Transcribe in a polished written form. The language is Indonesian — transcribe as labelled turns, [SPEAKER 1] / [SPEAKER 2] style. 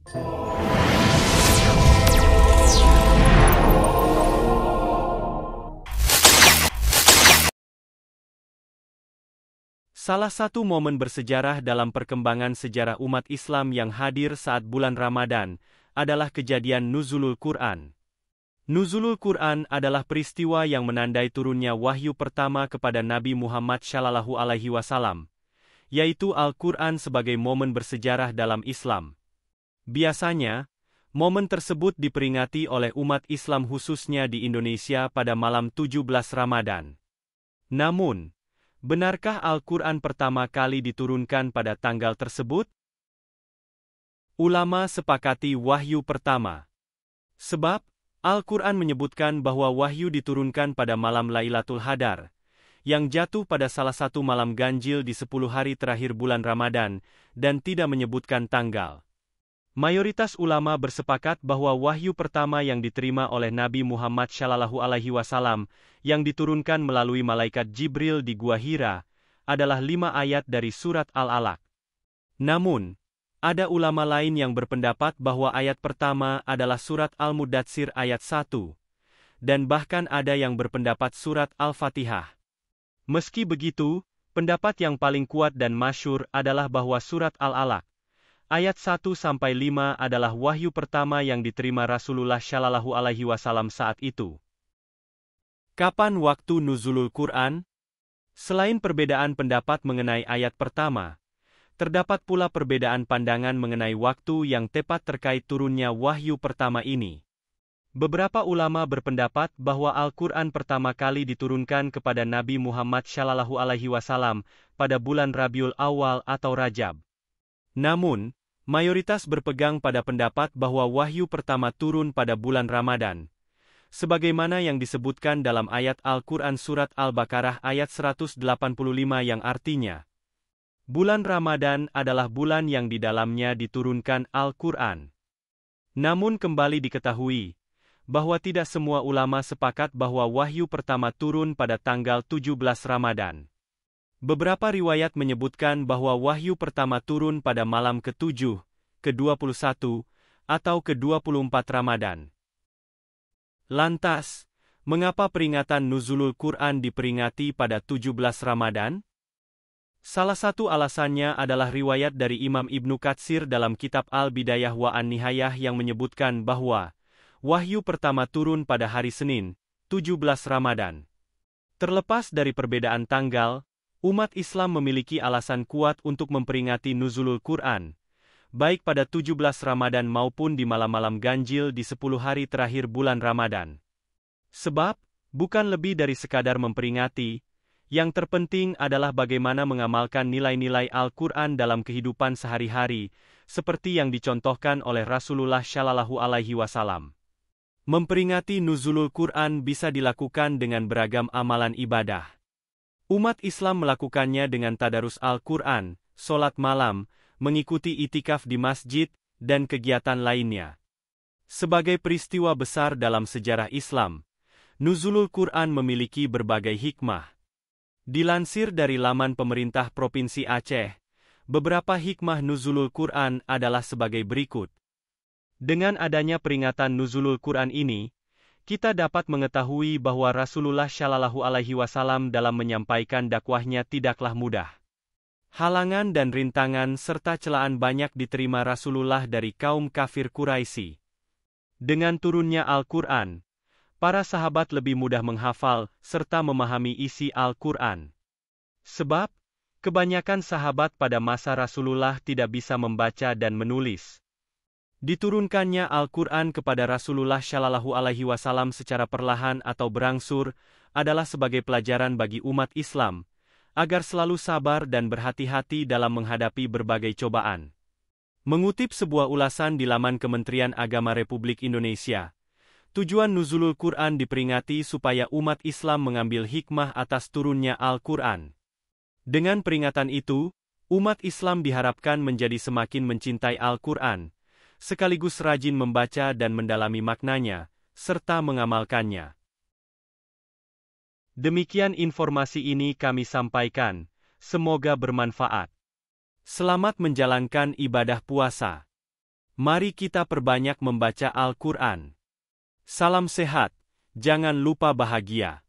[SPEAKER 1] Salah satu momen bersejarah dalam perkembangan sejarah umat Islam yang hadir saat bulan Ramadan adalah kejadian Nuzulul Quran. Nuzulul Quran adalah peristiwa yang menandai turunnya wahyu pertama kepada Nabi Muhammad SAW, yaitu Al-Quran sebagai momen bersejarah dalam Islam. Biasanya, momen tersebut diperingati oleh umat Islam khususnya di Indonesia pada malam 17 Ramadan. Namun, benarkah Al-Quran pertama kali diturunkan pada tanggal tersebut? Ulama sepakati wahyu pertama. Sebab, Al-Quran menyebutkan bahwa wahyu diturunkan pada malam Lailatul Qadar, yang jatuh pada salah satu malam ganjil di 10 hari terakhir bulan Ramadan, dan tidak menyebutkan tanggal. Mayoritas ulama bersepakat bahwa wahyu pertama yang diterima oleh Nabi Muhammad SAW yang diturunkan melalui malaikat Jibril di Gua Hira adalah 5 ayat dari surat Al-Alaq. Namun, ada ulama lain yang berpendapat bahwa ayat pertama adalah surat Al-Mudatsir ayat 1, dan bahkan ada yang berpendapat surat Al-Fatihah. Meski begitu, pendapat yang paling kuat dan masyhur adalah bahwa surat Al-Alaq ayat 1-5 adalah wahyu pertama yang diterima Rasulullah SAW saat itu. Kapan waktu nuzulul Quran? Selain perbedaan pendapat mengenai ayat pertama, terdapat pula perbedaan pandangan mengenai waktu yang tepat terkait turunnya wahyu pertama ini. Beberapa ulama berpendapat bahwa Al-Quran pertama kali diturunkan kepada Nabi Muhammad SAW pada bulan Rabiul Awal atau Rajab. Namun, mayoritas berpegang pada pendapat bahwa wahyu pertama turun pada bulan Ramadan, sebagaimana yang disebutkan dalam ayat Al-Quran surat Al-Baqarah ayat 185 yang artinya, bulan Ramadan adalah bulan yang di dalamnya diturunkan Al-Quran. Namun kembali diketahui, bahwa tidak semua ulama sepakat bahwa wahyu pertama turun pada tanggal 17 Ramadan. Beberapa riwayat menyebutkan bahwa wahyu pertama turun pada malam ke-7, ke-21, atau ke-24 Ramadan. Lantas, mengapa peringatan Nuzulul Quran diperingati pada 17 Ramadan? Salah satu alasannya adalah riwayat dari Imam Ibnu Katsir dalam kitab Al-Bidayah wa An-Nihayah yang menyebutkan bahwa wahyu pertama turun pada hari Senin, 17 Ramadan. Terlepas dari perbedaan tanggal, umat Islam memiliki alasan kuat untuk memperingati Nuzulul Quran, baik pada 17 Ramadan maupun di malam-malam ganjil di 10 hari terakhir bulan Ramadan. Sebab, bukan lebih dari sekadar memperingati, yang terpenting adalah bagaimana mengamalkan nilai-nilai Al-Quran dalam kehidupan sehari-hari, seperti yang dicontohkan oleh Rasulullah SAW. Memperingati Nuzulul Quran bisa dilakukan dengan beragam amalan ibadah. Umat Islam melakukannya dengan tadarus Al-Quran, sholat malam, mengikuti itikaf di masjid, dan kegiatan lainnya. Sebagai peristiwa besar dalam sejarah Islam, Nuzulul Quran memiliki berbagai hikmah. Dilansir dari laman pemerintah Provinsi Aceh, beberapa hikmah Nuzulul Quran adalah sebagai berikut. Dengan adanya peringatan Nuzulul Quran ini, kita dapat mengetahui bahwa Rasulullah SAW dalam menyampaikan dakwahnya tidaklah mudah. Halangan dan rintangan serta celaan banyak diterima Rasulullah dari kaum kafir Quraisy. Dengan turunnya Al-Quran, para sahabat lebih mudah menghafal serta memahami isi Al-Quran. Sebab, kebanyakan sahabat pada masa Rasulullah tidak bisa membaca dan menulis. Diturunkannya Al-Quran kepada Rasulullah SAW secara perlahan atau berangsur adalah sebagai pelajaran bagi umat Islam, agar selalu sabar dan berhati-hati dalam menghadapi berbagai cobaan. Mengutip sebuah ulasan di laman Kementerian Agama Republik Indonesia, tujuan Nuzulul Quran diperingati supaya umat Islam mengambil hikmah atas turunnya Al-Quran. Dengan peringatan itu, umat Islam diharapkan menjadi semakin mencintai Al-Quran, sekaligus rajin membaca dan mendalami maknanya, serta mengamalkannya. Demikian informasi ini kami sampaikan, semoga bermanfaat. Selamat menjalankan ibadah puasa. Mari kita perbanyak membaca Al-Quran. Salam sehat, jangan lupa bahagia.